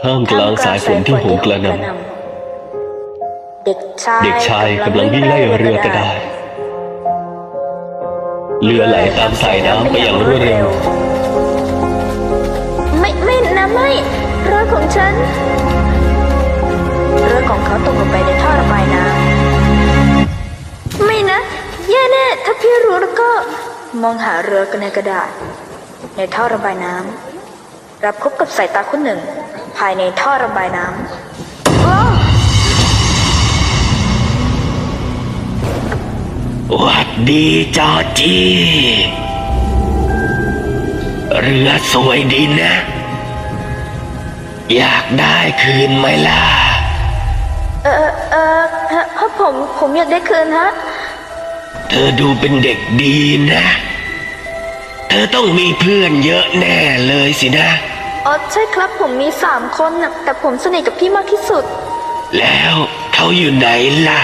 ท่ามกลางสายฝนที่โหมกระหน่ำเด็กชายกำลังวิ่งไล่เรือกระดาษเรือไหลตามสายน้ำไปอย่างรวดเร็วไม่เรือของฉันเรือของเขาตกลงไปในท่อระบายน้ำไม่นะแย่แน่ถ้าพี่รู้แล้วก็มองหาเรือกันในกระดาษในท่อระบายน้ำรับพบกับสายตาคนหนึ่งภายในท่อระบายน้ำหวัดดีจอร์จี้เรือสวยดีนะ อยากได้คืนไหมล่ะผมอยากได้คืนฮะเธอดูเป็นเด็กดีนะเธอต้องมีเพื่อนเยอะแน่เลยสินะใช่ครับผมมี3 คนนะแต่ผมสนิทกับพี่มากที่สุดแล้วเขาอยู่ไหนล่ะ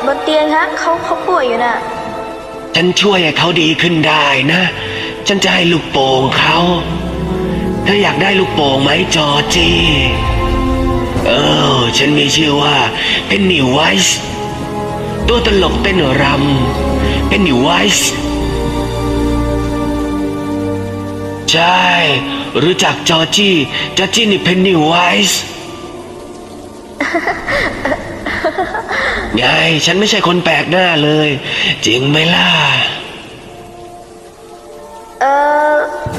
บนเตียงฮะเขาป่วยอยู่น่ะฉันช่วยให้เขาดีขึ้นได้นะฉันจะให้ลูกโป่งเขาเธออยากได้ลูกโป่งไหมจอร์จี้ฉันมีชื่อว่าเพนนีไวส์ตัวตลกเต้นรำเพนนีไวส์ใช่รู้จักจอร์จี้นี่เพนนีไวส์ไงฉันไม่ใช่คนแปลกหน้าเลยจริงไหมล่ะ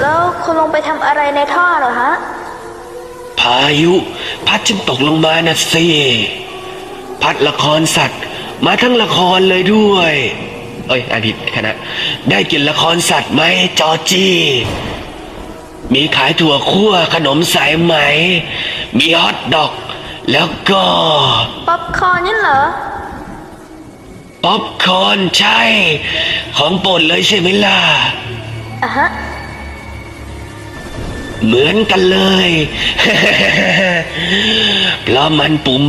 แล้วคุณลงไปทำอะไรในท่อเหรอฮะพายุพัดฉันตกลงมานะสิพัดละครสัตว์มาทั้งละครเลยด้วยอ่านผิดคณะได้กินละครสัตว์ไหมจอร์จี้มีขายถั่วคั่วขนมสายไหมมีฮอทดอกแล้วก็ป๊อปคอร์นนี่เหรอป๊อปคอร์นใช่ของโปรดเลยใช่ไหมล่ะฮะเหมือนกันเลยเพราะมันปุ่ม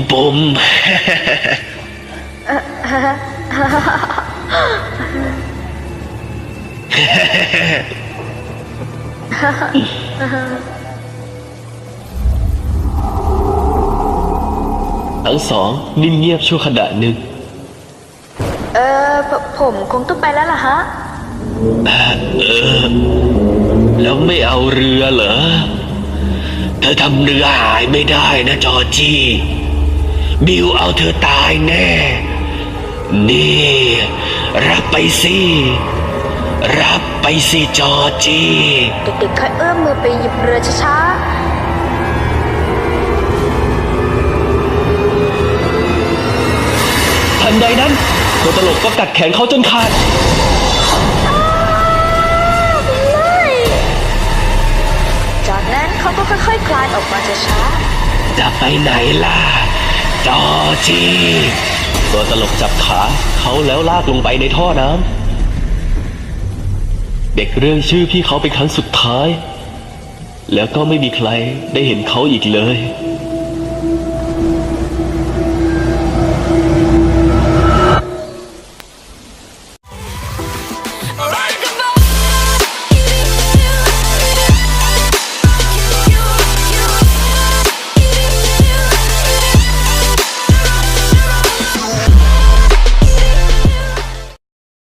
ทั้งสองนิ่งเงียบชั่วขณะหนึ่งผมคงต้องไปแล้วล่ะฮะแล้วไม่เอาเรือเหรอเธอทำเรือหายไม่ได้นะจอร์จี้บิวเอาเธอตายแน่นี่รับไปสิจอร์จี้เด็กๆค่อยเอื้อมมือไปหยิบเรือช้าทันใดนั้นตัวตลกก็กัดแขนเขาจนขาดจากนั้นเขาก็ค่อยๆคลานออกมาช้าจะไปไหนล่ะจอร์จี้ตัวตลกจับขาเขาแล้วลากลงไปในท่อน้ำเด็กเรื่องชื่อพี่เขาเป็นครั้งสุดท้ายแล้วก็ไม่มีใครได้เห็นเขาอีกเลย